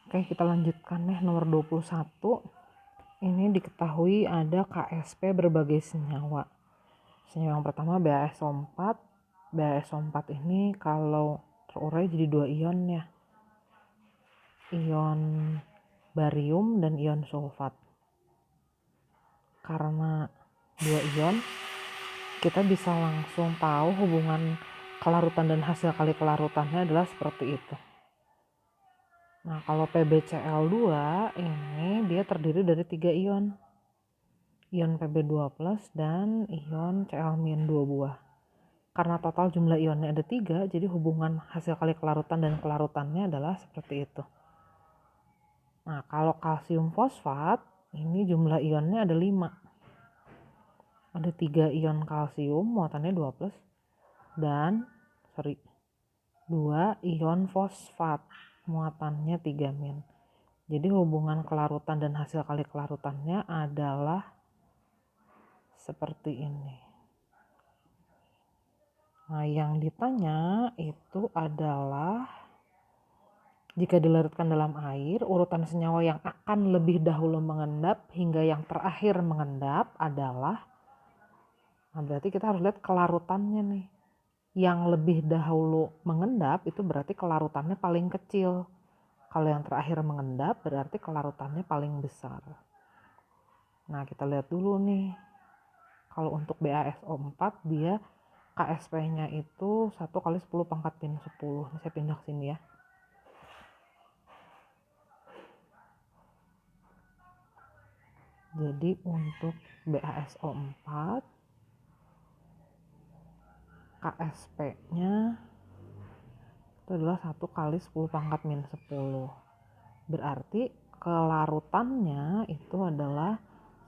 Oke, kita lanjutkan nih nomor 21. Ini diketahui ada KSP berbagai senyawa. Senyawa yang pertama BaSO4. BaSO4 ini kalau terurai jadi 2 ion ya. Ion barium dan ion sulfat. Karena 2 ion, kita bisa langsung tahu hubungan kelarutan dan hasil kali kelarutannya adalah seperti itu. Nah, kalau PbCl2 ini dia terdiri dari 3 ion. Ion Pb2+ dan ion Cl-2 buah. Karena total jumlah ionnya ada 3, jadi hubungan hasil kali kelarutan dan kelarutannya adalah seperti itu. Nah, kalau kalsium fosfat, ini jumlah ionnya ada 5. Ada 3 ion kalsium, muatannya 2+, dan 2 ion fosfat, muatannya 3-. Jadi hubungan kelarutan dan hasil kali kelarutannya adalah seperti ini. Nah, yang ditanya itu adalah jika dilarutkan dalam air, urutan senyawa yang akan lebih dahulu mengendap hingga yang terakhir mengendap adalah, nah berarti kita harus lihat kelarutannya nih. Yang lebih dahulu mengendap itu berarti kelarutannya paling kecil. Kalau yang terakhir mengendap berarti kelarutannya paling besar. Nah, kita lihat dulu nih. Kalau untuk BaSO4 dia KSP-nya itu 1 kali 10⁻⁻10. Ini saya pindah ke sini ya. Jadi untuk BaSO4 KSP-nya itu adalah 1 kali 10⁻⁻10. Berarti kelarutannya itu adalah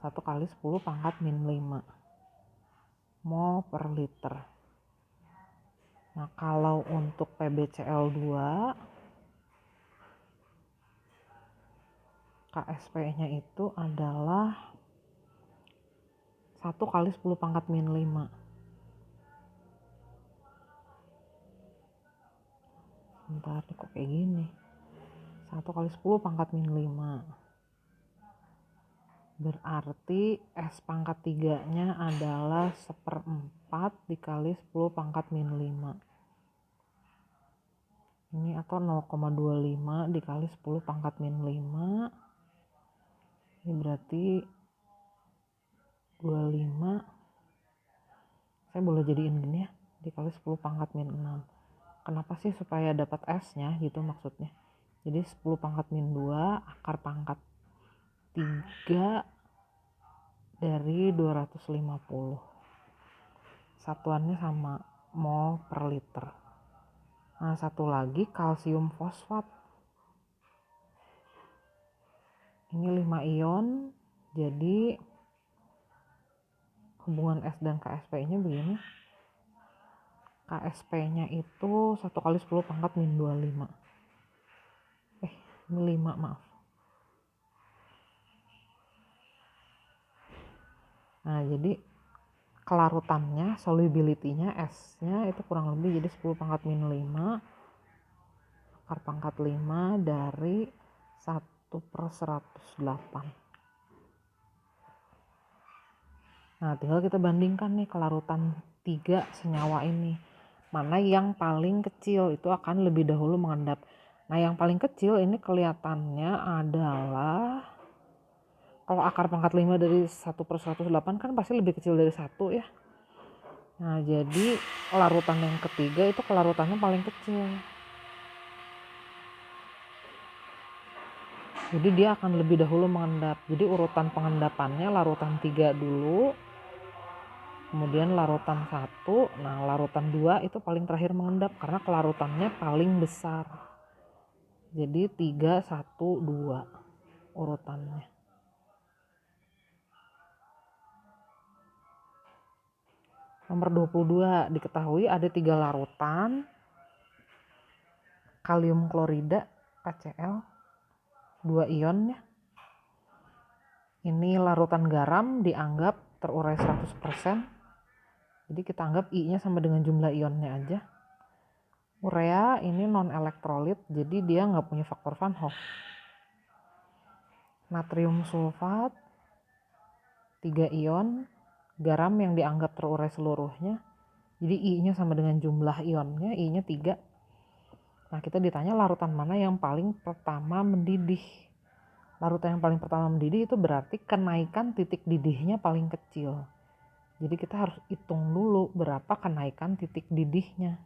1 kali 10⁻⁵ mol per liter. Nah, kalau untuk PbCl2 KSP-nya itu adalah 1 kali 10⁻⁵. Bentar kok kayak gini. 1 kali 10⁻⁵. Berarti S pangkat 3-nya adalah 1/4 dikali 10⁻⁵. Ini atau 0,25 dikali 10⁻⁵. Ini berarti 25. Saya boleh jadiin gini ya, dikali 10⁻⁻6. Kenapa sih? Supaya dapat S-nya gitu maksudnya. Jadi 10⁻⁻2 akar pangkat 3 dari 250. Satuannya sama, mol per liter. Nah, satu lagi kalsium fosfat. Ini 5 ion, jadi hubungan S dan KSP-nya begini. KSP-nya itu 1 kali 10⁻⁻25. Ini 5, maaf. Nah, jadi kelarutannya, solubility-nya, S-nya itu kurang lebih jadi 10⁻⁵ akar pangkat 5 dari 1/108. Nah, tinggal kita bandingkan nih kelarutan 3 senyawa ini. Mana yang paling kecil itu akan lebih dahulu mengendap. Nah, yang paling kecil ini kelihatannya adalah, kalau akar pangkat 5 dari 1/108 kan pasti lebih kecil dari 1 ya. Nah, jadi larutan yang ketiga itu kelarutannya paling kecil. Jadi dia akan lebih dahulu mengendap. Jadi urutan pengendapannya larutan 3 dulu, kemudian larutan 1, nah larutan 2 itu paling terakhir mengendap karena kelarutannya paling besar. Jadi 3, 1, 2 urutannya. Nomor 22, diketahui ada 3 larutan kalium klorida KCl 2 ion ya. Ini larutan garam dianggap terurai 100%. Jadi kita anggap I-nya sama dengan jumlah ionnya aja. Urea ini non elektrolit, jadi dia nggak punya faktor Van Hoff. natrium sulfat 3 ion, garam yang dianggap terurai seluruhnya. Jadi I-nya sama dengan jumlah ionnya, I-nya 3. Nah, kita ditanya larutan mana yang paling pertama mendidih. Larutan yang paling pertama mendidih itu berarti kenaikan titik didihnya paling kecil. Jadi kita harus hitung dulu berapa kenaikan titik didihnya.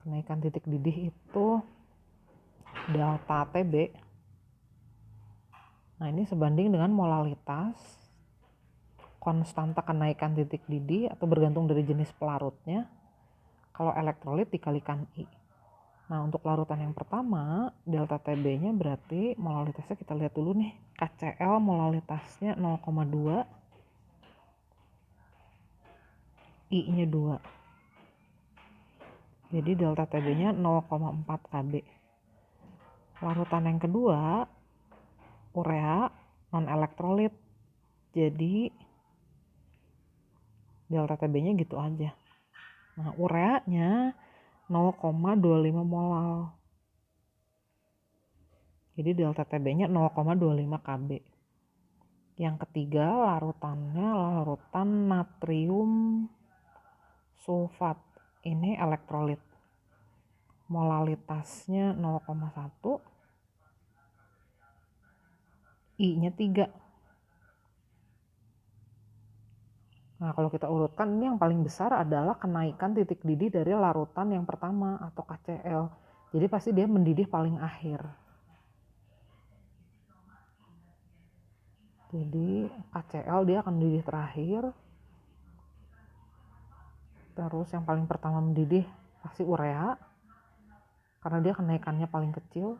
Kenaikan titik didih itu delta Tb. Nah, ini sebanding dengan molalitas konstanta kenaikan titik didih atau bergantung dari jenis pelarutnya. Kalau elektrolit dikalikan I. Nah, untuk larutan yang pertama, delta Tb-nya berarti molalitasnya kita lihat dulu nih. KCl molalitasnya 0,2, I-nya 2. Jadi delta Tb-nya 0,4 Kb. Larutan yang kedua, urea non-elektrolit. Jadi delta Tb-nya gitu aja. Nah, ureanya 0,25 molal. Jadi delta Tb-nya 0,25 Kb. Yang ketiga larutannya larutan natrium sulfat. Ini elektrolit. Molalitasnya 0,1. I-nya 3. Nah, kalau kita urutkan, ini yang paling besar adalah kenaikan titik didih dari larutan yang pertama atau KCl. Jadi pasti dia mendidih paling akhir. Jadi KCl dia akan mendidih terakhir. Terus yang paling pertama mendidih pasti urea, karena dia kenaikannya paling kecil.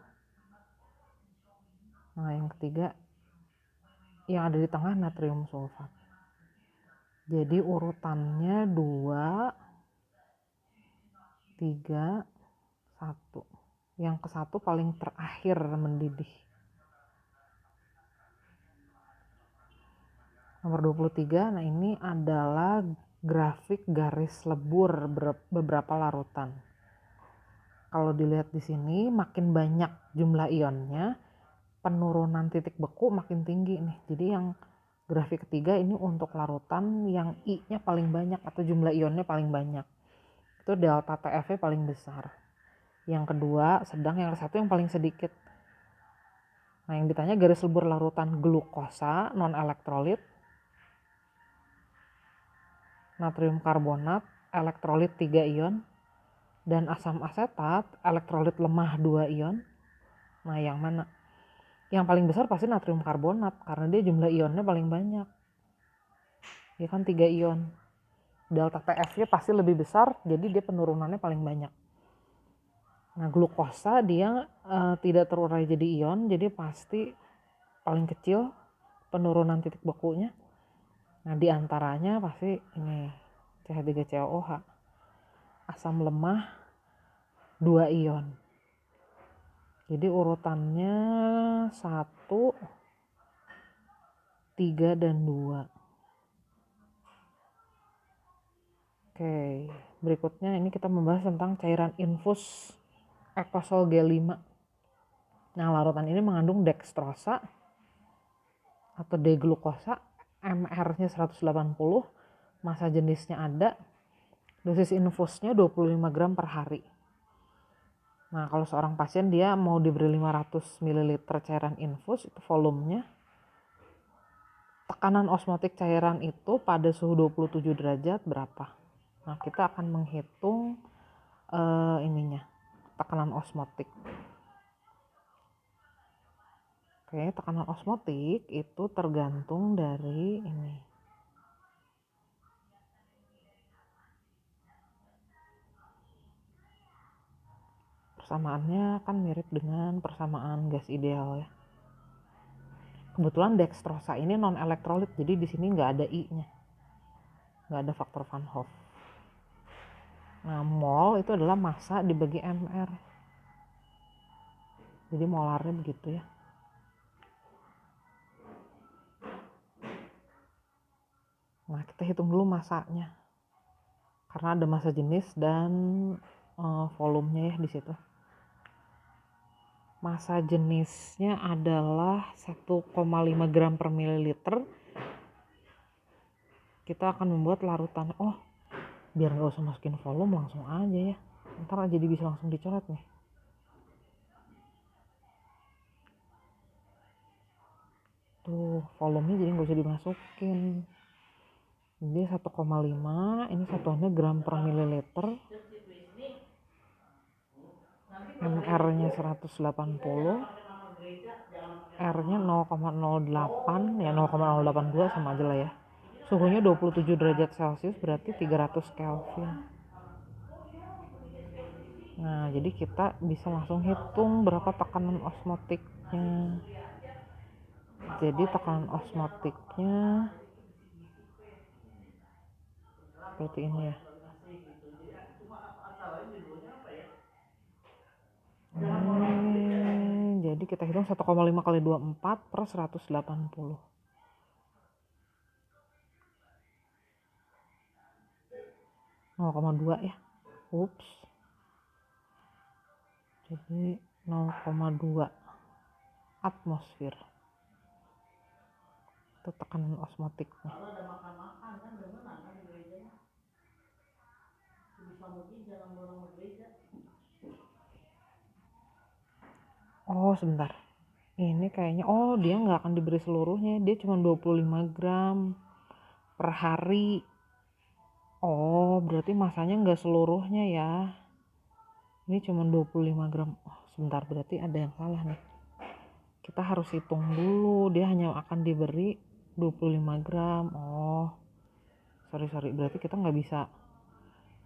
Nah, yang ketiga yang ada di tengah natrium sulfat. Jadi urutannya 2, 3, 1. Yang ke 1 paling terakhir mendidih. Nomor 23, nah ini adalah grafik garis lebur beberapa larutan. Kalau dilihat di sini makin banyak jumlah ionnya, penurunan titik beku makin tinggi nih. Jadi yang grafik ketiga ini untuk larutan yang I-nya paling banyak atau jumlah ionnya paling banyak. Itu delta TF-nya paling besar. Yang kedua sedang, yang satu yang paling sedikit. Nah, yang ditanya garis lebur larutan glukosa non-elektrolit, natrium karbonat, elektrolit 3 ion, dan asam asetat, elektrolit lemah 2 ion. Nah, yang mana? Yang paling besar pasti natrium karbonat, karena dia jumlah ionnya paling banyak. Dia kan 3 ion. Delta TF-nya pasti lebih besar, jadi dia penurunannya paling banyak. Nah, glukosa dia tidak terurai jadi ion, jadi pasti paling kecil penurunan titik bekunya. Nah, diantaranya pasti ini CH3COOH. Asam lemah 2 ion. Jadi urutannya 1, 3, dan 2. Oke, berikutnya ini kita membahas tentang cairan infus ekosol G5. Nah, larutan ini mengandung dekstrosa atau D-glukosa, MR-nya 180, massa jenisnya ada, dosis infusnya 25 gram per hari. Nah, kalau seorang pasien dia mau diberi 500 ml cairan infus, itu volumenya. Tekanan osmotik cairan itu pada suhu 27 derajat berapa? Nah, kita akan menghitung tekanan osmotik. Oke, tekanan osmotik itu tergantung dari ini. Persamaannya kan mirip dengan persamaan gas ideal ya. Kebetulan dekstrosa ini non elektrolit, jadi di sini nggak ada I-nya, nggak ada faktor Van Hoff. Nah, mol itu adalah massa dibagi MR, jadi molarnya begitu ya. Nah, kita hitung dulu massanya, karena ada massa jenis dan volumenya ya di situ. Massa jenisnya adalah 1,5 gram per mililiter. Kita akan membuat larutan. Biar nggak usah masukin volume, langsung aja ya. Ntar jadi bisa langsung dicoret nih. Tuh, volumenya jadi nggak usah dimasukin. Jadi 1,5, ini satuannya gram per mililiter. R-nya 180, R-nya 0,08, ya 0,082 sama aja lah ya. Suhunya 27 derajat Celcius berarti 300 Kelvin. Nah, jadi kita bisa langsung hitung berapa tekanan osmotiknya. Jadi tekanan osmotiknya seperti ini ya. Jadi kita hitung 1,5 kali 24 per 180. 0,2 ya. Ups. Jadi 0,2 atmosfer. Itu tekanan osmotiknya. Sebentar. Ini kayaknya, dia nggak akan diberi seluruhnya. Dia cuma 25 gram per hari. Berarti masanya nggak seluruhnya ya. Ini cuma 25 gram. Sebentar, berarti ada yang salah nih. Kita harus hitung dulu. Dia hanya akan diberi 25 gram. Sorry. Berarti kita nggak bisa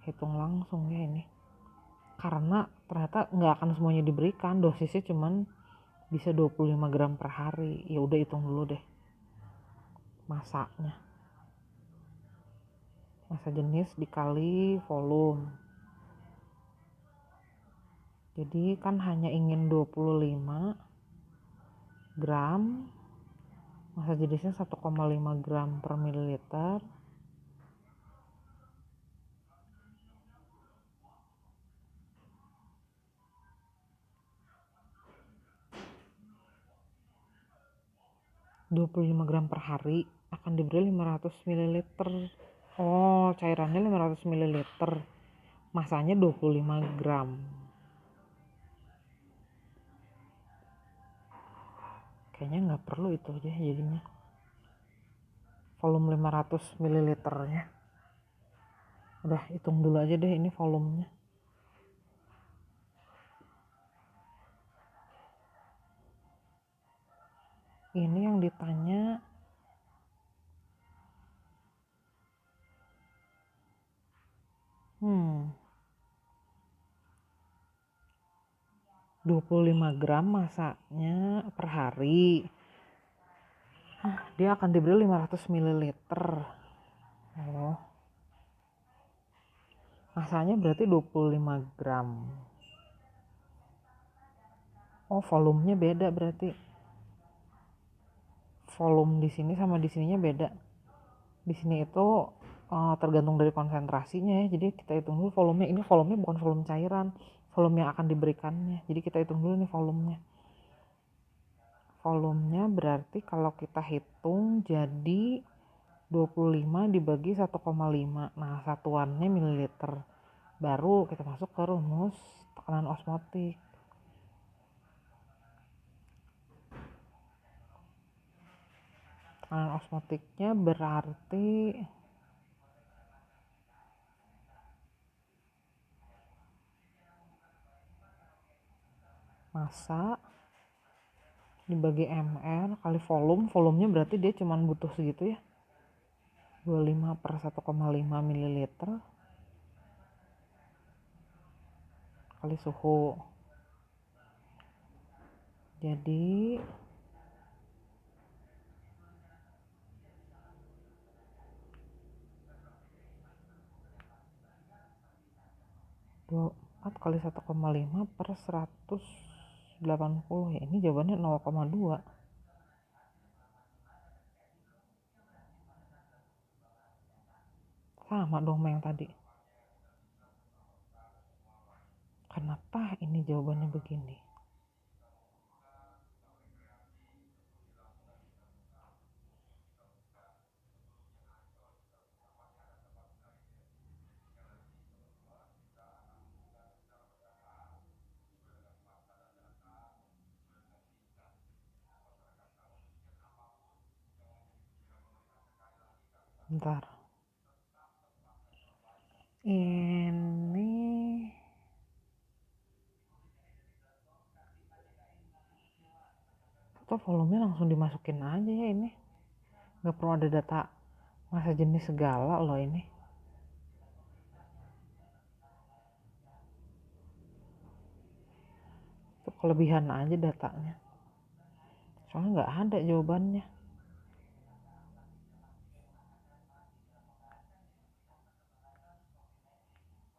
hitung langsung ya ini. Karena ternyata nggak akan semuanya diberikan. Dosisnya cuman bisa 25 gram per hari. Ya udah, hitung dulu deh masanya. Massa jenis dikali volume. Jadi kan hanya ingin 25 gram. Massa jenisnya 1,5 gram per mililiter. ...25 gram per hari akan diberi 500 ml. Cairannya 500 ml. Masanya 25 gram. Kayaknya nggak perlu itu aja jadinya. Volume 500 ml-nya. Udah, hitung dulu aja deh ini volumenya. Ini yang ditanya 25 gram masanya per hari. Dia akan diberi 500 ml. Masanya berarti 25 gram. Volumenya beda berarti. Volume di sini sama di sininya beda. Di sini itu tergantung dari konsentrasinya ya. Jadi kita hitung dulu volumenya. Ini volumenya bukan volume cairan, volume yang akan diberikannya. Jadi kita hitung dulu nih volumenya. Volumenya berarti kalau kita hitung jadi 25 dibagi 1,5. Nah, satuannya mililiter. Baru kita masuk ke rumus tekanan osmotik. Tekanan osmotiknya berarti massa dibagi mR kali volumenya berarti dia cuma butuh segitu ya, 25 per 1,5 ml kali suhu. Jadi empat kali 1,5 per 180 ya. Ini jawabannya 0,2. Sama dong sama yang tadi. Kenapa ini jawabannya begini? Bentar. Ini atau volumenya langsung dimasukin aja ya ini. Nggak perlu ada data masa jenis segala loh ini. Itu kelebihan aja datanya. Soalnya nggak ada jawabannya.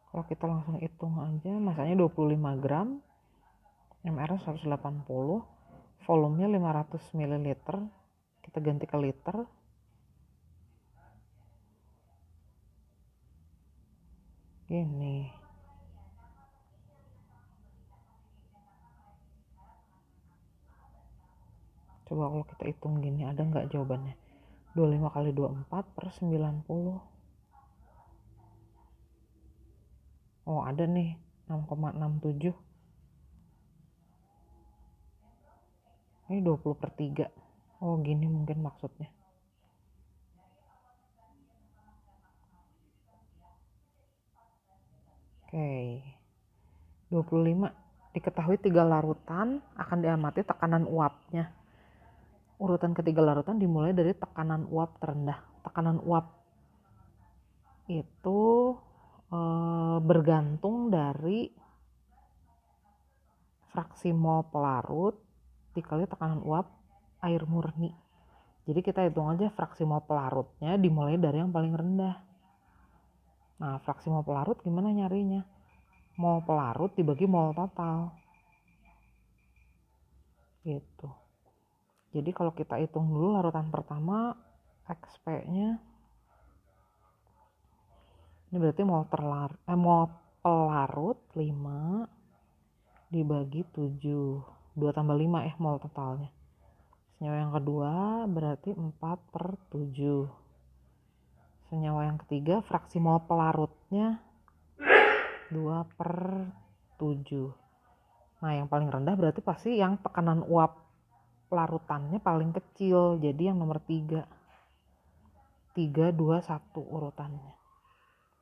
Kalau kita langsung hitung aja, masanya 25 gram, MR 180, volumenya 500 ml, kita ganti ke liter. Gini. Coba kalau kita hitung gini, ada nggak jawabannya? 25 kali 24 per 90. Oh ada nih, 6,67. Ini 20 per 3. Oh gini mungkin maksudnya. Oke. 25. Diketahui 3 larutan akan diamati tekanan uapnya. Urutan ketiga larutan dimulai dari tekanan uap terendah. Tekanan uap itu bergantung dari fraksi mol pelarut dikali tekanan uap air murni. Jadi kita hitung aja fraksi mol pelarutnya dimulai dari yang paling rendah. Nah, fraksi mol pelarut gimana nyarinya? Mol pelarut dibagi mol total. Gitu. Jadi kalau kita hitung dulu larutan pertama, XP-nya ini berarti mol pelarut 5 dibagi 7. 2 tambah 5 mol totalnya. Senyawa yang kedua berarti 4 per 7. Senyawa yang ketiga fraksi mol pelarutnya 2 per 7. Nah yang paling rendah berarti pasti yang tekanan uap larutannya paling kecil. Jadi yang nomor 3. 3, 2, 1 urutannya.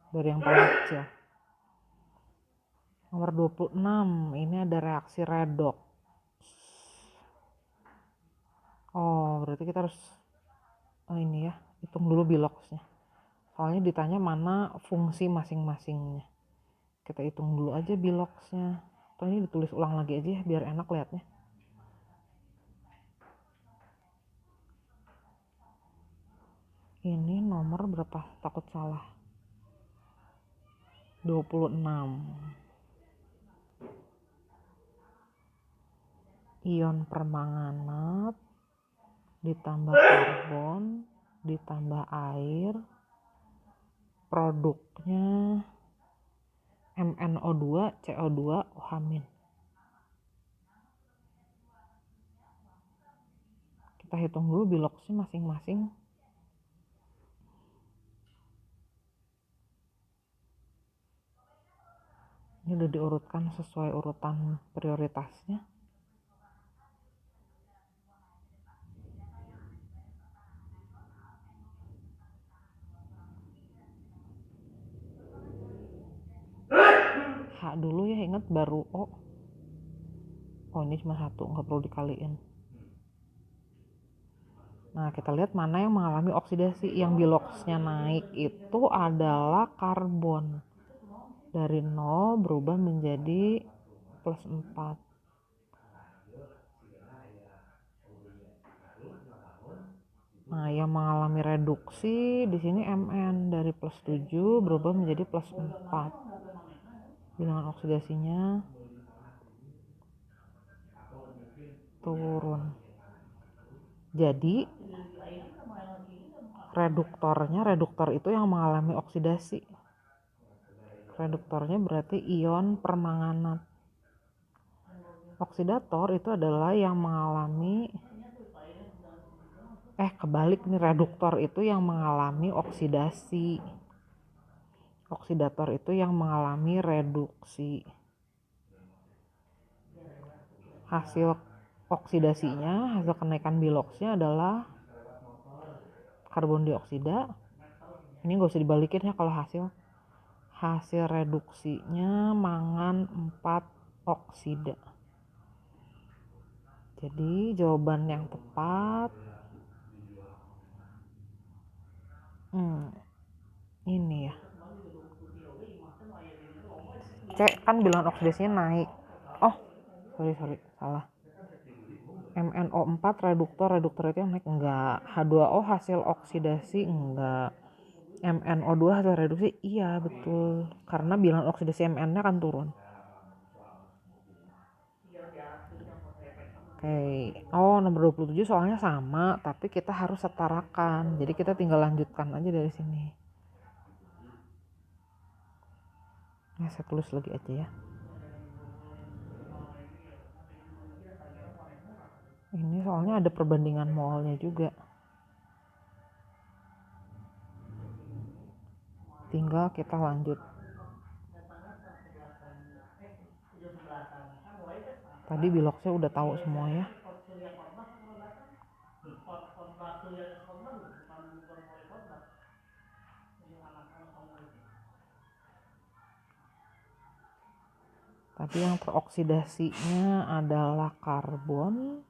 Dari yang paling kecil. Nomor 26 ini ada reaksi redoks. Oh berarti kita harus ini ya, hitung dulu biloksnya. Soalnya ditanya mana fungsi masing-masingnya. Kita hitung dulu aja biloksnya. Atau ini ditulis ulang lagi aja ya, biar enak lihatnya. Ini nomor berapa? Takut salah. 26. Ion permanganat ditambah karbon ditambah air, produknya MnO2 CO2 OH-. Kita hitung dulu biloksnya masing-masing. Ini udah diurutkan sesuai urutan prioritasnya. H dulu ya, ingat baru O. Oh ini cuma 1, nggak perlu dikaliin. Nah kita lihat mana yang mengalami oksidasi. Yang biloksnya naik itu adalah karbon. Dari 0 berubah menjadi plus 4. Nah, yang mengalami reduksi di sini Mn dari plus 7 berubah menjadi plus 4. Bilangan oksidasinya turun. Jadi reduktor itu yang mengalami oksidasi. Reduktornya berarti ion permanganat. Oksidator itu adalah yang mengalami kebalik nih, reduktor itu yang mengalami oksidasi. Oksidator itu yang mengalami reduksi. Hasil oksidasinya, hasil kenaikan biloksnya adalah karbon dioksida Ini gak usah dibalikin ya kalau hasil reduksinya mangan 4 oksida. Jadi jawaban yang tepat ini ya. C kan bilangan oksidasinya naik. Oh, sorry, salah. MnO4 reduktor itu yang naik enggak. H2O hasil oksidasi enggak. MnO2 hasil reduksi iya betul. Karena bilangan oksidasi Mn-nya kan turun. Oke. Oh, nomor 27 soalnya sama, tapi kita harus setarakan. Jadi kita tinggal lanjutkan aja dari sini. Nah, saya tulis lagi aja ya. Ini soalnya ada perbandingan molnya juga. Tinggal kita lanjut. Tadi biloxnya udah tahu semua ya. Tapi yang teroksidasinya adalah karbon,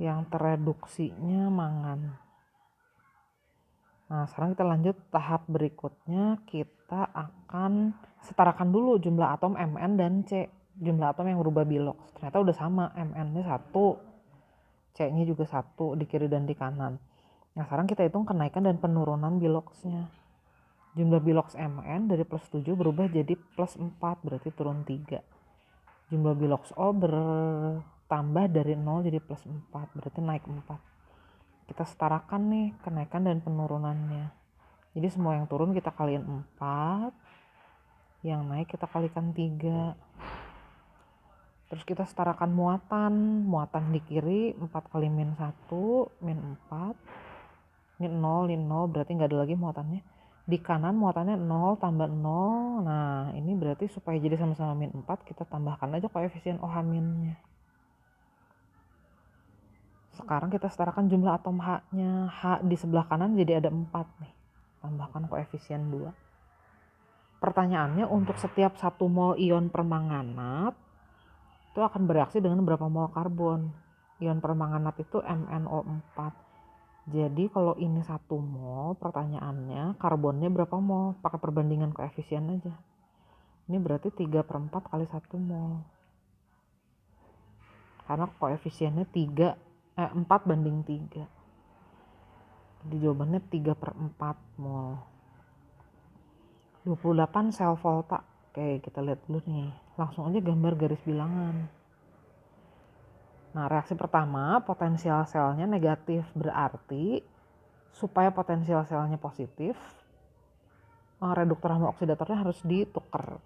yang tereduksinya mangan. Nah, sekarang kita lanjut tahap berikutnya. Kita akan setarakan dulu jumlah atom Mn dan C. Jumlah atom yang berubah bilox. Ternyata udah sama, Mn-nya 1, C-nya juga 1 di kiri dan di kanan. Nah, sekarang kita hitung kenaikan dan penurunan biloxnya. Jumlah bilox Mn dari plus 7 berubah jadi plus 4, berarti turun 3. Jumlah bilox O bertambah dari 0 jadi plus 4, berarti naik 4. Kita setarakan nih kenaikan dan penurunannya. Jadi semua yang turun kita kaliin 4, yang naik kita kalikan 3. Terus kita setarakan muatan di kiri 4 kali min 1, min 4. Ini 0, berarti nggak ada lagi muatannya. Di kanan muatannya 0 tambah 0. Nah, ini berarti supaya jadi sama-sama min 4, kita tambahkan aja koefisien OH minnya. Sekarang kita setarakan jumlah atom H-nya. H di sebelah kanan jadi ada 4 nih. Tambahkan koefisien 2. Pertanyaannya, untuk setiap 1 mol ion permanganat itu akan bereaksi dengan berapa mol karbon? Ion permanganat itu MnO4. Jadi kalau ini 1 mol, pertanyaannya karbonnya berapa mol? Pakai perbandingan koefisien aja. Ini berarti 3/4 kali 1 mol. Karena koefisiennya 4 banding 3. Jadi jawabannya 3/4 mol. 28 sel volta. Oke, kita lihat dulu nih. Langsung aja gambar garis bilangan. Nah, reaksi pertama, potensial selnya negatif. Berarti supaya potensial selnya positif, reduktor sama oksidatornya harus ditukar.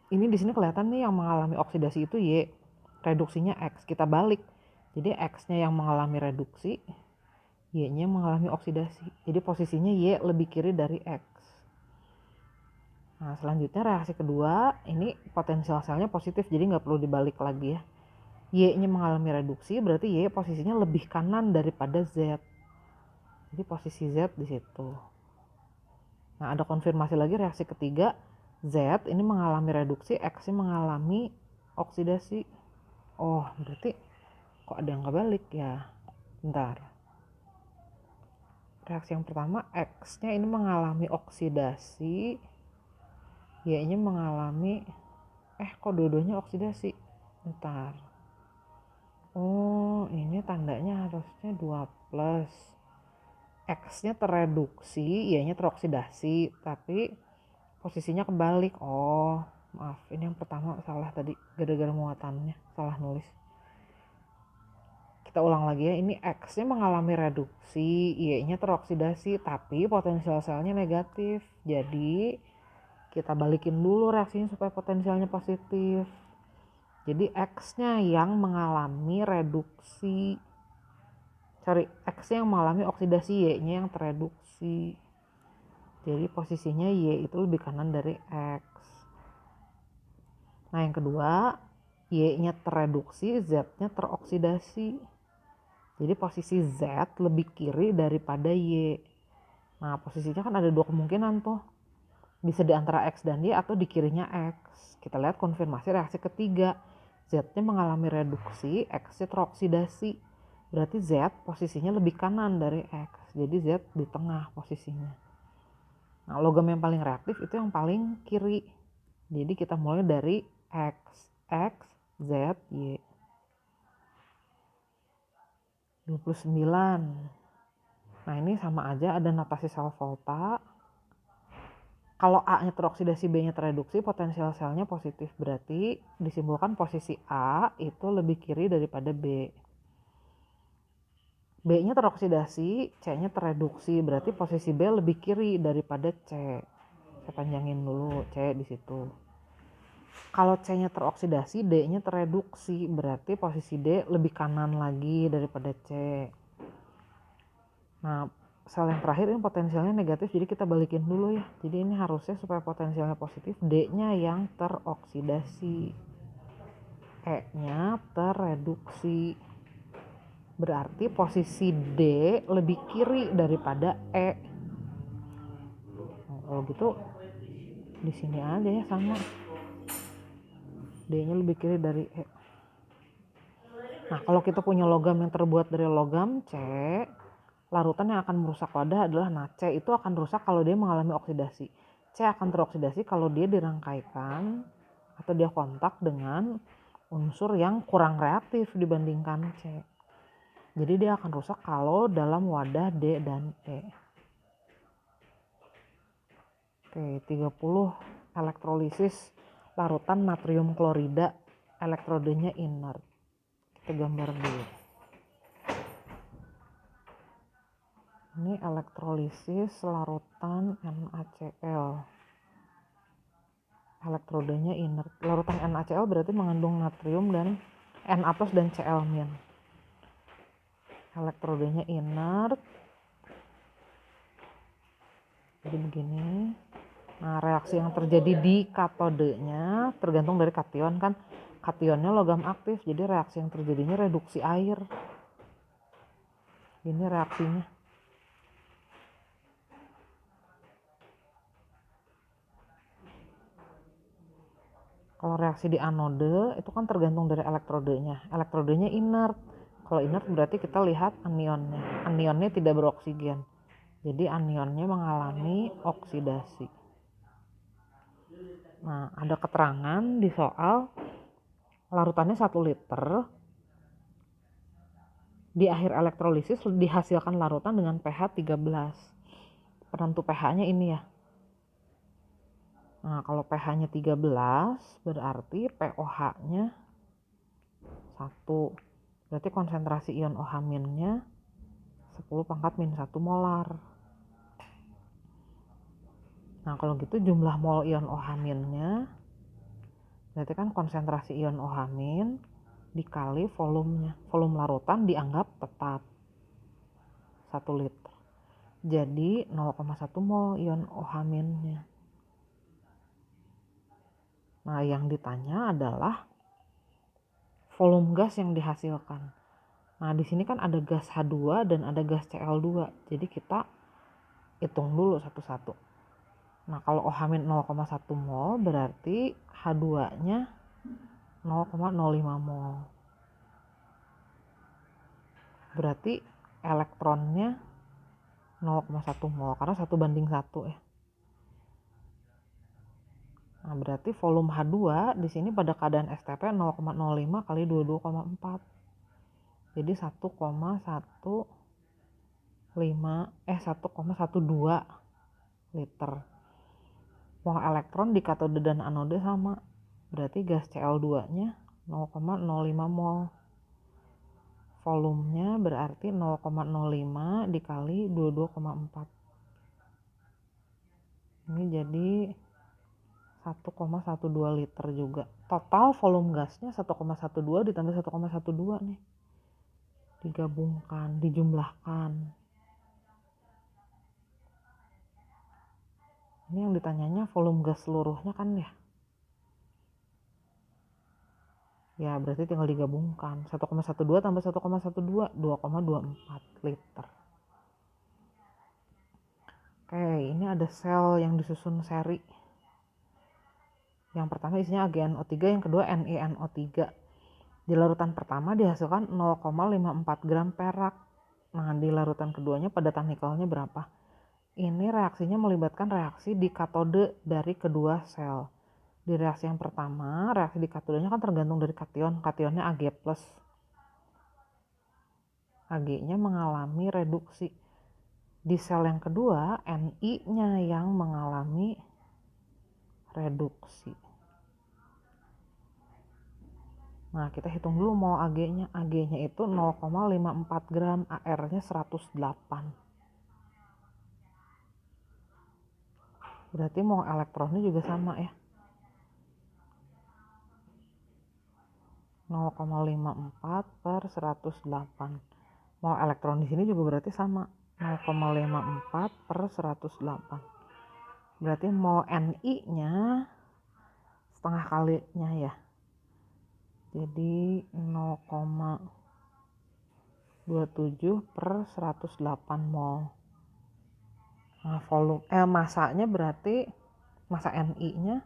Ini di sini kelihatan nih yang mengalami oksidasi itu Y, reduksinya X. Kita balik. Jadi X-nya yang mengalami reduksi, Y-nya mengalami oksidasi. Jadi posisinya Y lebih kiri dari X. Nah, selanjutnya reaksi kedua, ini potensial selnya positif, jadi nggak perlu dibalik lagi ya. Y-nya mengalami reduksi, berarti Y posisinya lebih kanan daripada Z. Jadi posisi Z di situ. Nah, ada konfirmasi lagi reaksi ketiga, Z ini mengalami reduksi, X ini mengalami oksidasi. Oh, berarti kok ada yang kebalik ya? Bentar. Reaksi yang pertama, X-nya ini mengalami oksidasi, Y-nya mengalami kok dua-duanya oksidasi. Bentar. Oh, ini tandanya harusnya 2+. X-nya tereduksi, Y-nya teroksidasi, tapi posisinya kebalik. Oh, maaf, ini yang pertama salah tadi, gara-gara muatannya, salah nulis. Kita ulang lagi ya, ini X-nya mengalami reduksi, Y-nya teroksidasi, tapi potensial selnya negatif. Jadi, kita balikin dulu reaksinya supaya potensialnya positif. Jadi X-nya yang mengalami reduksi. X-nya yang mengalami oksidasi, Y-nya yang tereduksi. Jadi posisinya Y itu lebih kanan dari X. Nah, yang kedua, Y-nya tereduksi, Z-nya teroksidasi. Jadi posisi Z lebih kiri daripada Y. Nah, posisinya kan ada dua kemungkinan tuh. Bisa di antara X dan Y atau di kirinya X. Kita lihat konfirmasi reaksi ketiga. Z-nya mengalami reduksi, X-nya teroksidasi. Berarti Z posisinya lebih kanan dari X. Jadi Z di tengah posisinya. Nah, logam yang paling reaktif itu yang paling kiri. Jadi kita mulai dari X, X, Z, Y. 29. Nah, ini sama aja, ada notasi sel volta. Kalau A-nya teroksidasi, B-nya tereduksi, potensial selnya positif. Berarti disimbolkan posisi A itu lebih kiri daripada B. B-nya teroksidasi, C-nya tereduksi. Berarti posisi B lebih kiri daripada C. Saya panjangin dulu C di situ. Kalau C-nya teroksidasi, D-nya tereduksi. Berarti posisi D lebih kanan lagi daripada C. Nah, sel yang terakhir ini potensialnya negatif, jadi kita balikin dulu ya. Jadi ini harusnya supaya potensialnya positif, D-nya yang teroksidasi, E-nya tereduksi. Berarti posisi D lebih kiri daripada E. Nah, kalau gitu di sini aja ya sama. D-nya lebih kiri dari E. Nah, kalau kita punya logam yang terbuat dari logam C, larutan yang akan merusak wadah adalah C itu akan rusak kalau dia mengalami oksidasi. C akan teroksidasi kalau dia dirangkaikan atau dia kontak dengan unsur yang kurang reaktif dibandingkan C. Jadi dia akan rusak kalau dalam wadah D dan E. Oke, 30 elektrolisis larutan natrium klorida, elektrodenya inert. Kita gambar dulu. Ini elektrolisis larutan NaCl. Elektrodenya inert. Larutan NaCl berarti mengandung natrium dan Na+ dan Cl-. Elektrodenya inert. Jadi begini. Nah, reaksi yang terjadi di katodenya tergantung dari kation kan. Kationnya logam aktif, jadi reaksi yang terjadinya reduksi air. Ini reaksinya. Kalau reaksi di anode itu kan tergantung dari elektrodenya. Elektrodenya inert. Kalau inert berarti kita lihat anionnya. Anionnya tidak beroksigen. Jadi anionnya mengalami oksidasi. Nah, ada keterangan di soal larutannya 1 liter. Di akhir elektrolisis dihasilkan larutan dengan pH 13. Penentu pH-nya ini ya. Nah, kalau pH-nya 13 berarti pOH-nya 1. Berarti konsentrasi ion OH-nya 10⁻⁻1 molar. Nah, kalau gitu jumlah mol ion OH-nya berarti kan konsentrasi ion OH- dikali volumenya. Volume larutan dianggap tetap 1 liter. Jadi 0,1 mol ion OH-nya. Nah, yang ditanya adalah volume gas yang dihasilkan. Nah, di sini kan ada gas H2 dan ada gas Cl2. Jadi kita hitung dulu satu-satu. Nah, kalau OH- 0,1 mol berarti H2-nya 0,05 mol. Berarti elektronnya 0,1 mol karena 1:1 ya. Nah, berarti volume H2 di sini pada keadaan STP 0,05 kali 22,4. Jadi 1,12 liter. Mol elektron di katode dan anode sama. Berarti gas Cl2-nya 0,05 mol. Volumenya berarti 0,05 dikali 22,4. Ini jadi 1,12 liter juga. Total volume gasnya 1,12 ditambah 1,12 nih. Digabungkan, dijumlahkan. Ini yang ditanyanya volume gas seluruhnya kan ya. Ya berarti tinggal digabungkan. 1,12 tambah 1,12, 2,24 liter. Oke, ini ada sel yang disusun seri. Yang pertama isinya AgNO3, yang kedua NiNO3. Di larutan pertama dihasilkan 0,54 gram perak. Nah, di larutan keduanya padatan nikelnya berapa? Ini reaksinya melibatkan reaksi di katode dari kedua sel. Di reaksi yang pertama, reaksi di katodenya kan tergantung dari kation. Kationnya Ag+. Ag-nya mengalami reduksi. Di sel yang kedua, Ni-nya yang mengalami reduksi. Nah, kita hitung dulu mol Ag-nya. Ag-nya itu 0,54 gram, AR-nya 108. Berarti mol elektronnya juga sama ya. 0,54 per 108. Mol elektron di sini juga berarti sama. 0,54 per 108. Berarti mol Ni-nya setengah kalinya ya. Jadi 0,27 per 108 mol. Nah, masanya berarti masa Ni-nya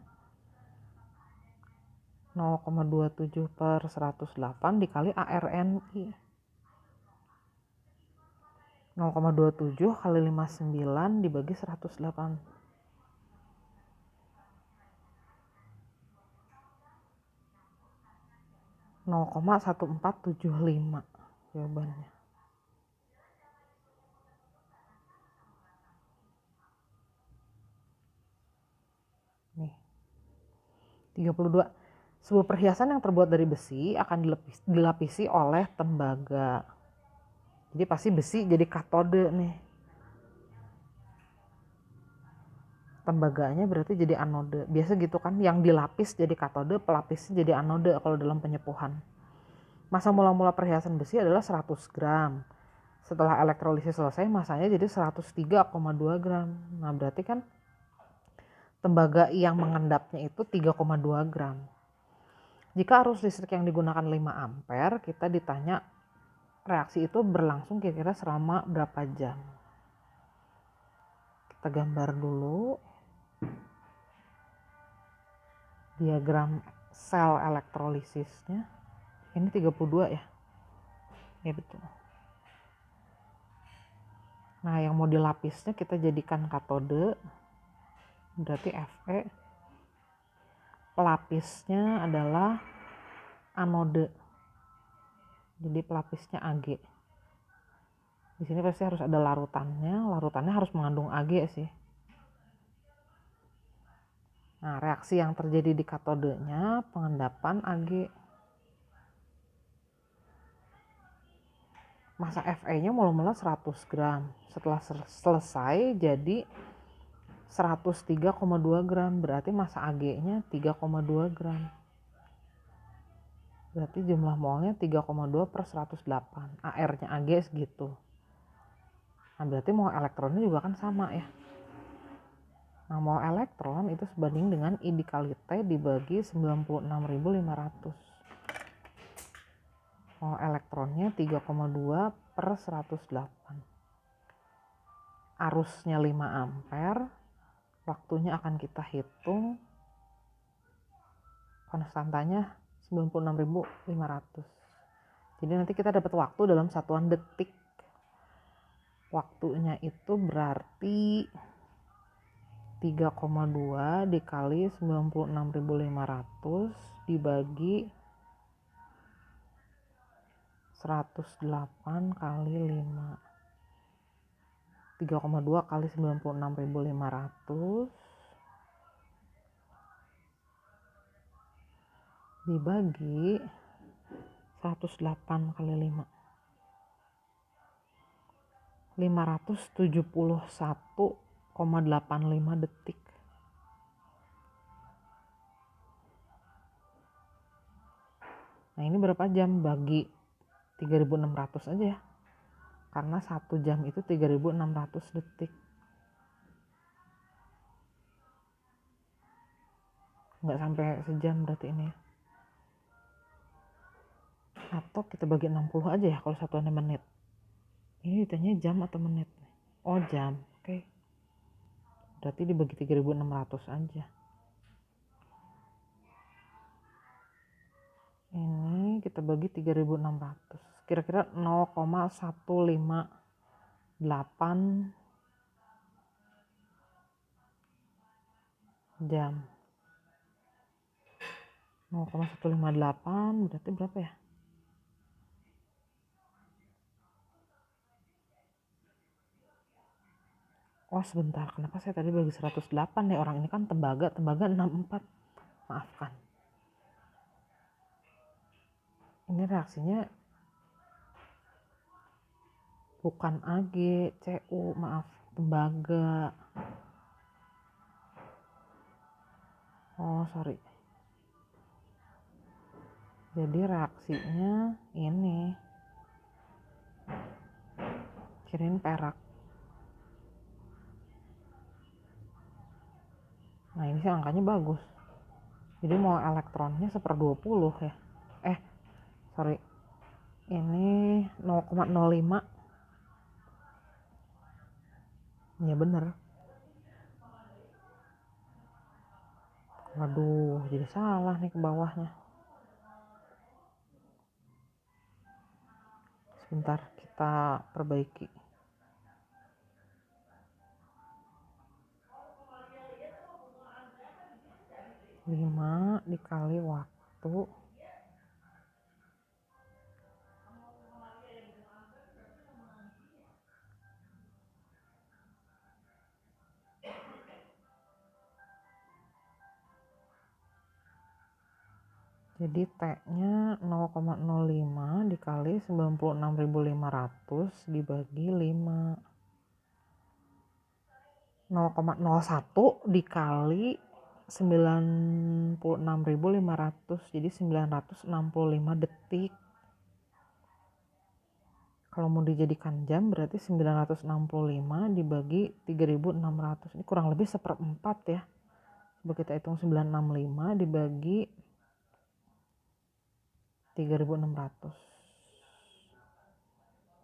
0,27 per 108 dikali ARNI. 0,27 kali 59 dibagi 108. 0,1475 jawabannya. Nih. 32. Sebuah perhiasan yang terbuat dari besi akan dilapisi oleh tembaga. Jadi pasti besi jadi katode nih. Tembaganya berarti jadi anode. Biasa gitu kan, yang dilapis jadi katode, pelapisnya jadi anode kalau dalam penyepuhan. Massa mula-mula perhiasan besi adalah 100 gram. Setelah elektrolisis selesai, masanya jadi 103,2 gram. Nah, berarti kan tembaga yang mengendapnya itu 3,2 gram. Jika arus listrik yang digunakan 5 ampere, kita ditanya reaksi itu berlangsung kira-kira selama berapa jam. Kita gambar dulu diagram sel elektrolisisnya. Ini 32 ya. Ya betul. Nah, yang mau dilapisnya kita jadikan katode. Berarti Fe. Pelapisnya adalah anode. Jadi pelapisnya Ag. Di sini pasti harus ada larutannya. Larutannya harus mengandung Ag sih. Nah, reaksi yang terjadi di katodenya pengendapan Ag. Massa Fe-nya mula-mula 100 gram. Setelah selesai jadi 103,2 gram. Berarti massa Ag-nya 3,2 gram. Berarti jumlah molnya 3,2 per 108. AR-nya Ag segitu. Nah, berarti mol elektronnya juga kan sama ya. Nah, mol elektron itu sebanding dengan I dikali T dibagi 96.500. Mol elektronnya 3,2 per 108. Arusnya 5 ampere. Waktunya akan kita hitung. Konstantanya 96.500. Jadi nanti kita dapat waktu dalam satuan detik. Waktunya itu berarti 3,2 dikali 96.500 dibagi 108 kali 5. 3,2 kali 96.500 dibagi 108 kali 5. 571,85 detik. Nah, ini berapa jam? Bagi 3.600 aja ya. Karena 1 jam itu 3.600 detik. Nggak sampai sejam berarti ini. Atau kita bagi 60 aja ya kalau satuannya menit. Ini ditanya jam atau menit? Oh jam, oke. Berarti dibagi 3.600 aja. Ini kita bagi 3.600. Kira-kira 0,158 jam. 0,158 berarti berapa ya? Oh sebentar, kenapa saya tadi bagi 108 ya? Orang ini kan tembaga 64. Maafkan. Ini reaksinya bukan Ag, Cu, maaf, tembaga. Oh sorry. Jadi reaksinya ini kirain perak. Nah ini sih angkanya bagus. Jadi mau elektronnya 1/20 ya. Sorry. Ini 0,05. Ya bener. Waduh, jadi salah nih ke bawahnya. Sebentar, kita perbaiki. 5 dikali waktu. Jadi T-nya 0,05 dikali 96.500 dibagi 5. 0,01 dikali 96.500, jadi 965 detik. Kalau mau dijadikan jam berarti 965 dibagi 3.600. Ini kurang lebih 1/4 ya. Coba kita hitung 965 dibagi 3.600.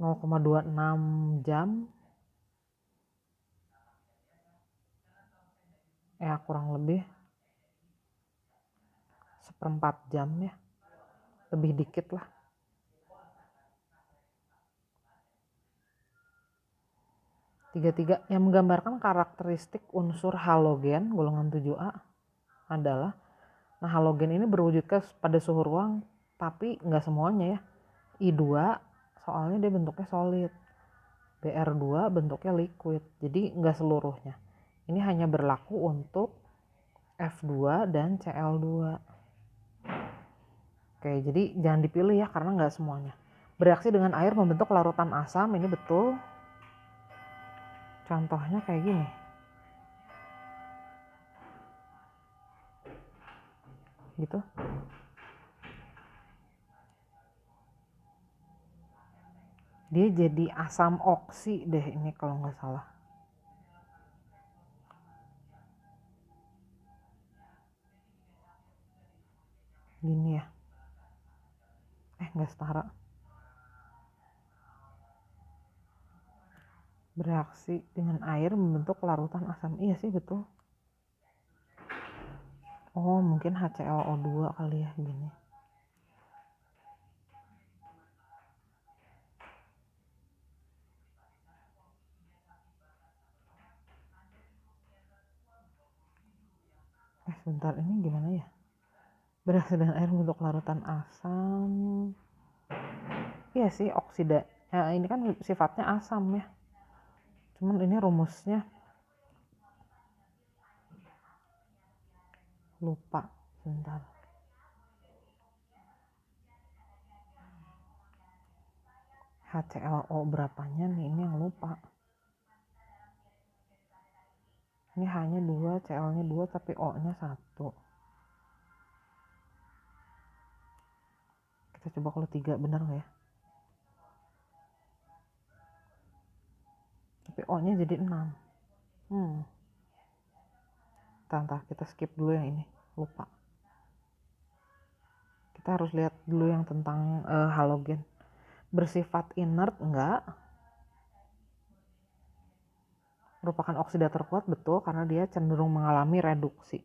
0,26 jam. Ya kurang lebih 1/4 jam ya. Lebih dikit lah. Tiga yang menggambarkan karakteristik unsur halogen golongan 7A adalah, nah halogen ini berwujud pada suhu ruang tapi nggak semuanya ya. I2 soalnya dia bentuknya solid, Br2 bentuknya liquid, jadi nggak seluruhnya. Ini hanya berlaku untuk F2 dan Cl2. Oke, jadi jangan dipilih ya karena nggak semuanya. Bereaksi dengan air membentuk larutan asam, ini betul. Contohnya kayak gini. Gitu. Dia jadi asam oksi deh ini kalau nggak salah. Gini ya. Nggak setara. Bereaksi dengan air membentuk larutan asam. Iya sih betul. Oh mungkin HClO2 kali ya gini. Sebentar ini gimana ya? Bereaksi dengan air membentuk larutan asam. Iya sih oksida. Ya, ini kan sifatnya asam ya. Cuman ini rumusnya lupa. Sebentar. HClO berapanya nih, ini yang lupa. Ini H-nya 2, Cl-nya 2 tapi O-nya 1. Kita coba kalau 3 benar nggak ya? Tapi O-nya jadi 6. Entah, kita skip dulu yang ini, lupa. Kita harus lihat dulu yang tentang halogen. Bersifat inert enggak, merupakan oksidator kuat betul karena dia cenderung mengalami reduksi.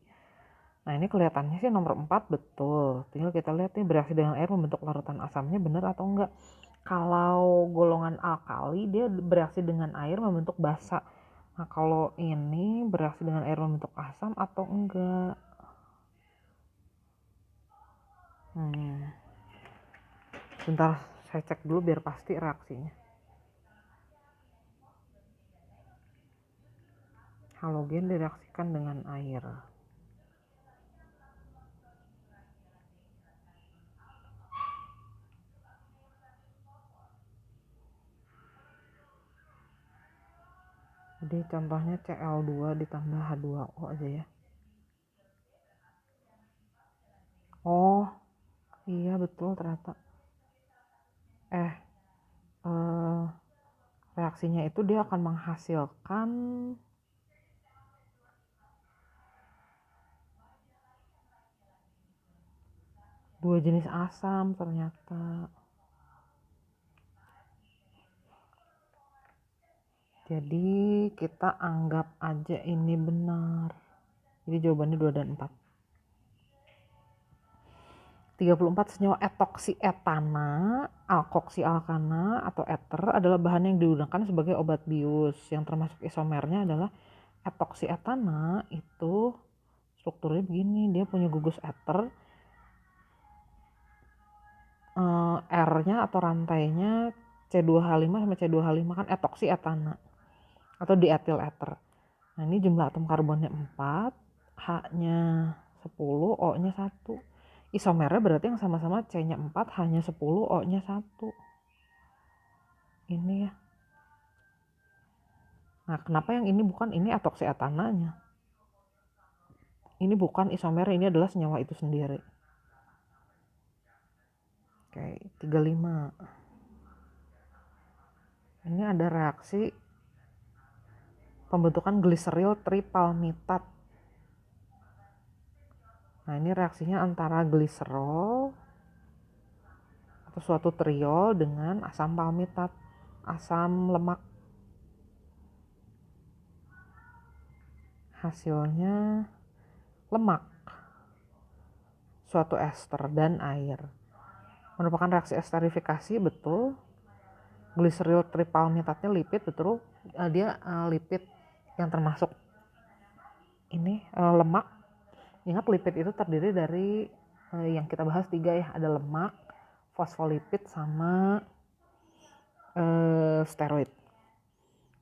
Nah ini kelihatannya sih nomor 4 betul. Tinggal kita lihat nih bereaksi dengan air membentuk larutan asamnya benar atau enggak. Kalau golongan alkali dia bereaksi dengan air membentuk basa. Nah kalau ini bereaksi dengan air membentuk asam atau enggak. Bentar saya cek dulu biar pasti reaksinya. Halogen direaksikan dengan air. Jadi contohnya Cl2 ditambah H2O aja ya. Oh iya betul ternyata. Reaksinya itu dia akan menghasilkan dua jenis asam ternyata. Jadi kita anggap aja ini benar. Jadi jawabannya 2 dan 4. 34 senyawa etoksietana, alkoksialkana atau eter adalah bahan yang digunakan sebagai obat bius. Yang termasuk isomernya adalah etoksietana itu strukturnya begini, dia punya gugus eter. R-nya atau rantainya C2H5 sama C2H5 kan etoksietana atau dietil eter. Nah ini jumlah atom karbonnya 4, H-nya 10, O-nya 1. Isomernya berarti yang sama-sama C-nya 4, H-nya 10, O-nya 1. Ini ya. Nah kenapa yang ini bukan, ini etoksietananya. Ini bukan isomer, ini adalah senyawa itu sendiri. Oke, 35. Ini ada reaksi pembentukan gliseril tripalmitat. Nah ini reaksinya antara gliserol atau suatu triol dengan asam palmitat, asam lemak. Hasilnya lemak, suatu ester dan air. Merupakan reaksi esterifikasi betul. Gliseril tripalmitatnya lipid betul. Dia lipid yang termasuk ini lemak. Ingat lipid itu terdiri dari yang kita bahas 3 ya, ada lemak, fosfolipid sama steroid.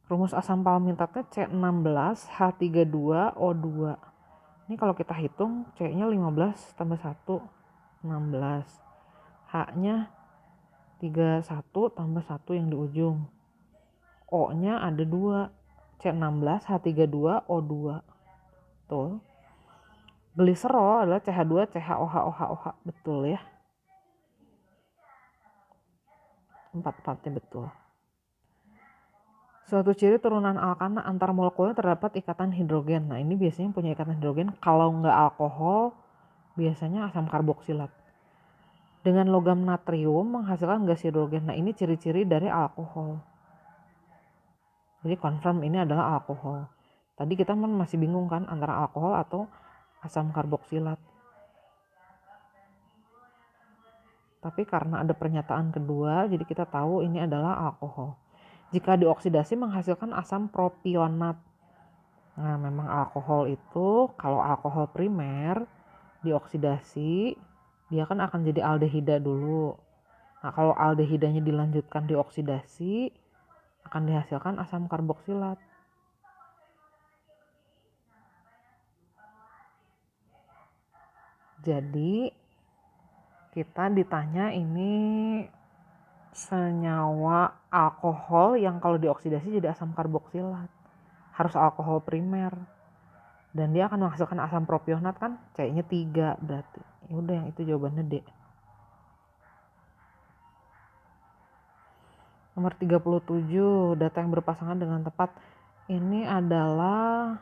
Rumus asam palmitatnya C16H32O2. Ini kalau kita hitung C-nya 15 tambah 1 16. H-nya 31 tambah 1 yang di ujung. O-nya ada 2. C16H32O2. Betul. Gliserol adalah CH2 CHOH. Betul ya. 4-4-nya betul. Suatu ciri turunan alkana antar molekulnya terdapat ikatan hidrogen. Nah ini biasanya punya ikatan hidrogen. Kalau nggak alkohol biasanya asam karboksilat. Dengan logam natrium menghasilkan gas hidrogen. Nah ini ciri-ciri dari alkohol. Jadi confirm ini adalah alkohol. Tadi kita masih bingung kan antara alkohol atau asam karboksilat. Tapi karena ada pernyataan kedua jadi kita tahu ini adalah alkohol. Jika dioksidasi menghasilkan asam propionat. Nah memang alkohol itu kalau alkohol primer dioksidasi dia kan akan jadi aldehida dulu. Nah kalau aldehidanya dilanjutkan dioksidasi akan dihasilkan asam karboksilat. Jadi kita ditanya ini senyawa alkohol yang kalau dioksidasi jadi asam karboksilat. Harus alkohol primer. Dan dia akan menghasilkan asam propionat kan, C-nya 3 berarti. Ya udah yang itu jawabannya D. Nomor 37, data yang berpasangan dengan tepat. Ini adalah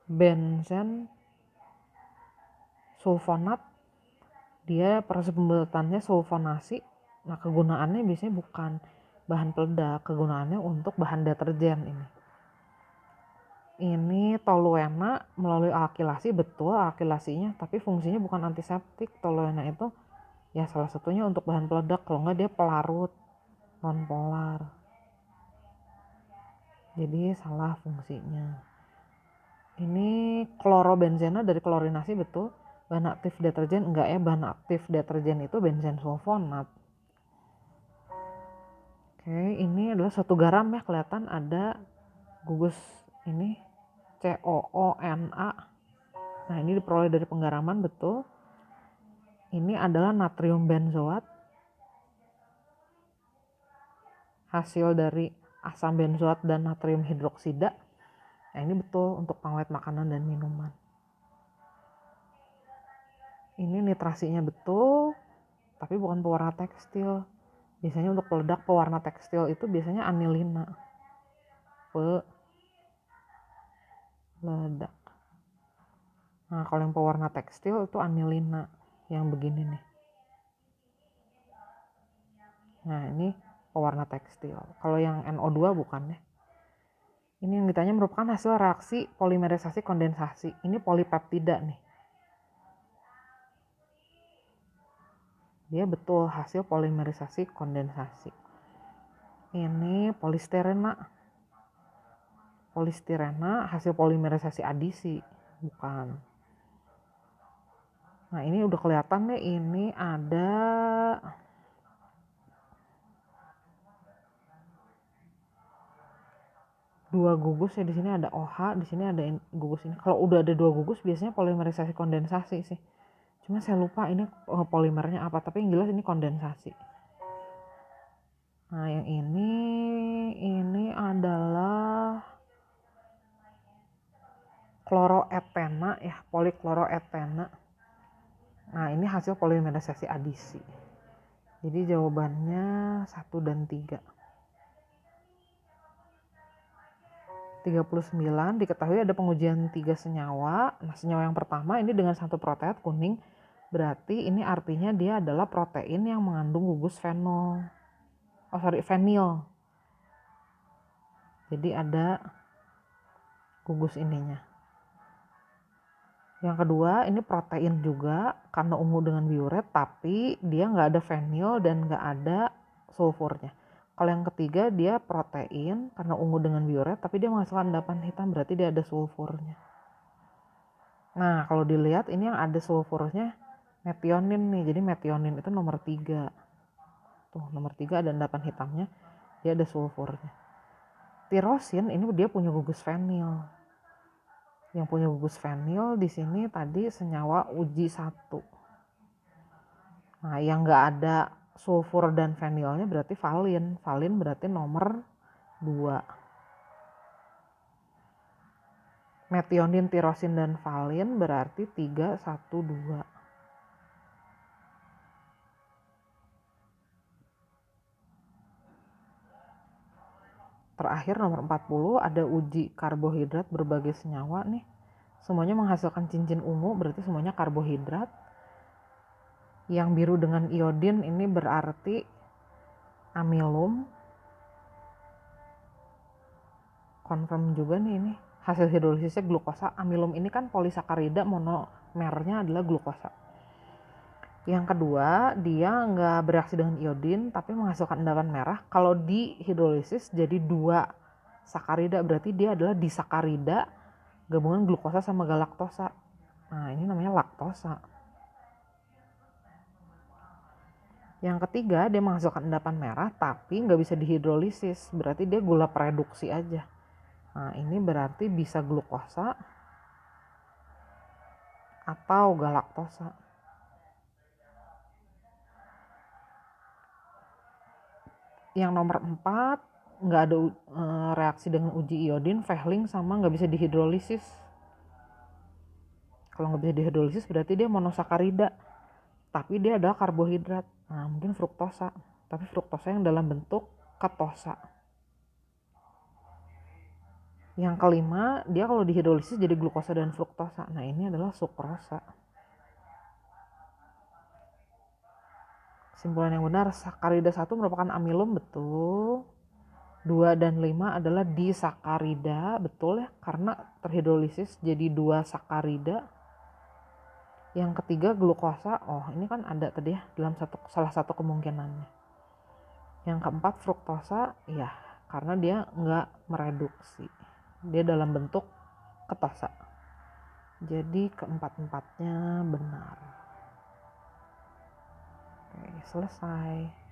benzen sulfonat, dia proses pembuatannya sulfonasi. Nah, kegunaannya biasanya bukan bahan peledak, kegunaannya untuk bahan deterjen ini. Ini toluena melalui alkilasi, betul alkilasinya, tapi fungsinya bukan antiseptik. Toluena itu ya salah satunya untuk bahan peledak, kalau enggak dia pelarut nonpolar. Jadi salah fungsinya. Ini klorobenzena dari klorinasi, betul. Bahan aktif deterjen enggak ya, bahan aktif deterjen itu benzen sulfonat. Oke, ini adalah suatu garam ya, kelihatan ada gugus ini COONA. Nah, ini diperoleh dari penggaraman, betul. Ini adalah natrium benzoat, hasil dari asam benzoat dan natrium hidroksida. Nah, ini betul untuk pengawet makanan dan minuman. Ini nitrasinya betul, tapi bukan pewarna tekstil. Biasanya untuk peledak pewarna tekstil itu biasanya anilina. Peledak. Nah, kalau yang pewarna tekstil itu anilina yang begini nih. Nah, ini pewarna tekstil. Kalau yang NO2 bukan ya. Ini yang ditanya merupakan hasil reaksi polimerisasi kondensasi. Ini polipeptida nih. Dia betul hasil polimerisasi kondensasi. Ini polistirena. Polistirena hasil polimerisasi adisi, bukan. Nah, ini udah kelihatan nih, ini ada dua gugus ya, di sini ada OH, di sini ada gugus ini. Kalau udah ada dua gugus biasanya polimerisasi kondensasi sih. Cuma saya lupa ini polimernya apa, tapi yang jelas ini kondensasi. Nah, yang ini adalah kloroetena ya, polikloroetena. Nah, ini hasil polimerisasi adisi. Jadi jawabannya 1 dan 3. 39 diketahui ada pengujian 3 senyawa. Nah, senyawa yang pertama ini dengan satu protein kuning, berarti ini artinya dia adalah protein yang mengandung gugus fenil. Jadi ada gugus ininya. Yang kedua ini protein juga karena ungu dengan biuret, tapi dia nggak ada fenil dan nggak ada sulfurnya. Kalau yang ketiga dia protein karena ungu dengan biuret, tapi dia menghasilkan endapan hitam, berarti dia ada sulfurnya. Nah, kalau dilihat ini yang ada sulfurnya metionin nih, jadi metionin itu nomor 3. Tuh, nomor 3 ada endapan hitamnya, dia ada sulfurnya. Tirosin ini dia punya gugus fenil. Yang punya gugus fenil di sini tadi senyawa uji 1. Nah, yang nggak ada sulfur dan fenilnya berarti valin. Valin berarti nomor 2. Metionin, tirosin, dan valin berarti 3, 1, 2. Terakhir nomor 40 ada uji karbohidrat berbagai senyawa nih. Semuanya menghasilkan cincin ungu, berarti semuanya karbohidrat. Yang biru dengan iodin ini berarti amilum. Confirm juga nih ini. Hasil hidrolisisnya glukosa. Amilum ini kan polisakarida, monomernya adalah glukosa. Yang kedua, dia nggak bereaksi dengan iodin tapi menghasilkan endapan merah. Kalau di hidrolisis jadi 2 sakarida, berarti dia adalah disakarida gabungan glukosa sama galaktosa. Nah, ini namanya laktosa. Yang ketiga, dia menghasilkan endapan merah tapi nggak bisa dihidrolisis, berarti dia gula reduksi aja. Nah, ini berarti bisa glukosa atau galaktosa. Yang nomor 4 nggak ada reaksi dengan uji iodin, Fehling sama nggak bisa dihidrolisis. Kalau nggak bisa dihidrolisis berarti dia monosakarida, tapi dia adalah karbohidrat. Nah, mungkin fruktosa, tapi fruktosa yang dalam bentuk ketosa. Yang kelima, dia kalau dihidrolisis jadi glukosa dan fruktosa. Nah, ini adalah sukrosa. Kesimpulan yang benar, sakarida 1 merupakan amilum, betul. 2 dan 5 adalah disakarida, betul ya, karena terhidrolisis jadi 2 sakarida. Yang ketiga glukosa, oh ini kan ada tadi ya dalam salah satu kemungkinannya. Yang keempat fruktosa, ya karena dia nggak mereduksi, dia dalam bentuk ketosa. Jadi keempat-empatnya benar. Oke, selesai.